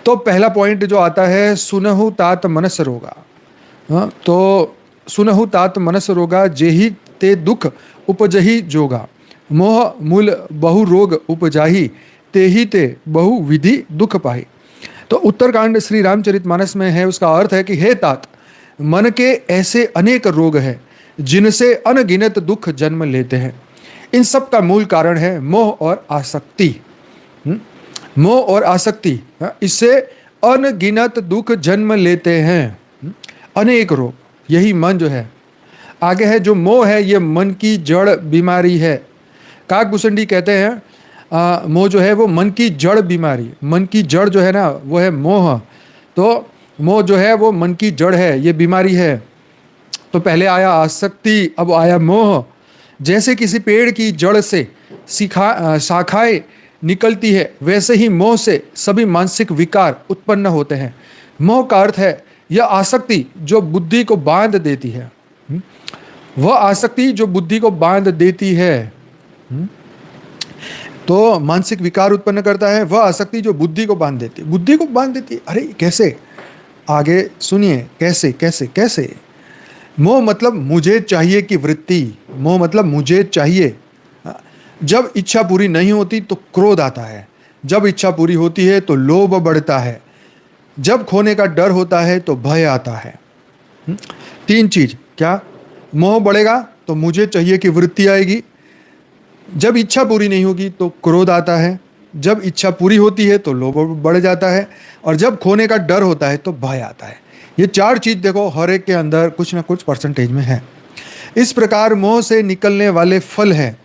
तो पहला पॉइंट जो आता है, सुनहु तात मनस रोगा। हाँ, तो सुनहु तात मनस रोगा, जेहि ते दुख उपजहि जोगा। मोह मूल बहु रोग उपजाहि, तेहि ते बहु विधि दुख पाहि। तो उत्तरकांड श्री रामचरितमानस में है, उसका अर्थ है कि हे तात, मन के ऐसे अनेक रोग हैं जिनसे अनगिनत दुख जन्म लेते हैं। इन सब का मूल कारण है मोह और आसक्ति। मोह और आसक्ति, इससे अनगिनत दुख जन्म लेते हैं। अनेक रोग, यही मन जो है। आगे है जो मोह है, ये मन की जड़ बीमारी है। काकभूषणी कहते हैं मोह जो है वो मन की जड़ बीमारी, मन की जड़ जो है ना वो है मोह। तो मोह जो है वो मन की जड़ है, ये बीमारी है। तो पहले आया आसक्ति, अब आया मोह। जैसे किसी पेड़ की जड़ से शाखाएं निकलती है, वैसे ही मोह से सभी मानसिक विकार उत्पन्न होते हैं। मोह का अर्थ है यह आसक्ति जो बुद्धि को बांध देती है। वह आसक्ति जो बुद्धि को बांध देती है, तो मानसिक विकार उत्पन्न करता है। वह आसक्ति जो बुद्धि को बांध देती है, बुद्धि को बांध देती है। अरे कैसे, आगे सुनिए कैसे कैसे कैसे। मोह मतलब मुझे चाहिए की वृत्ति। मोह मतलब मुझे चाहिए। जब इच्छा पूरी नहीं होती तो क्रोध आता है, जब इच्छा पूरी होती है तो लोभ बढ़ता है, जब खोने का डर होता है तो भय आता है। तीन चीज, क्या? मोह बढ़ेगा तो मुझे चाहिए की वृत्ति आएगी, जब इच्छा पूरी नहीं होगी तो क्रोध आता है, जब इच्छा पूरी होती है तो लोभ बढ़ जाता है, और जब खोने का डर होता है तो भय आता है। ये चार चीज देखो हर एक के अंदर कुछ ना कुछ परसेंटेज में है। इस प्रकार मोह से निकलने वाले फल है,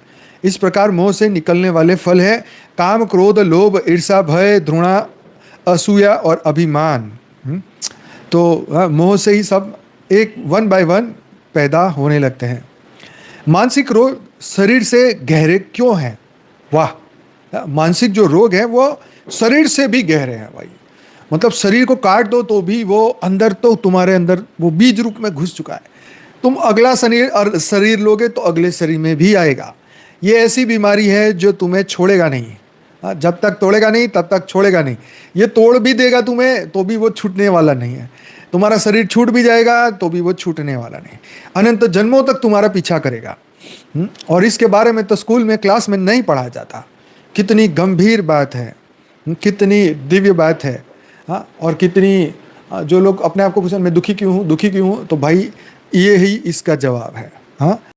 इस प्रकार मोह से निकलने वाले फल है काम, क्रोध, लोभ, ईर्षा, भय, घृणा, असूया और अभिमान। तो मोह से ही सब एक वन बाय वन पैदा होने लगते हैं। मानसिक रोग शरीर से गहरे क्यों हैं? वाह, मानसिक जो रोग है वो शरीर से भी गहरे हैं भाई। मतलब शरीर को काट दो तो भी वो अंदर, तो तुम्हारे अंदर वो बीज रूप में घुस चुका है। तुम अगला शरीर लोगे तो अगले शरीर में भी आएगा। ये ऐसी बीमारी है जो तुम्हें छोड़ेगा नहीं। जब तक तोड़ेगा नहीं तब तक छोड़ेगा नहीं। ये तोड़ भी देगा तुम्हें तो भी वो छूटने वाला नहीं है। तुम्हारा शरीर छूट भी जाएगा तो भी वो छूटने वाला नहीं, अनंत जन्मों तक तुम्हारा पीछा करेगा। और इसके बारे में तो स्कूल में क्लास में नहीं पढ़ा जाता। कितनी गंभीर बात है, कितनी दिव्य बात है। हाँ, और कितनी, जो लोग अपने आप को पूछें मैं दुखी क्यों हूँ, दुखी क्यों हूँ, तो भाई ये ही इसका जवाब है। हाँ।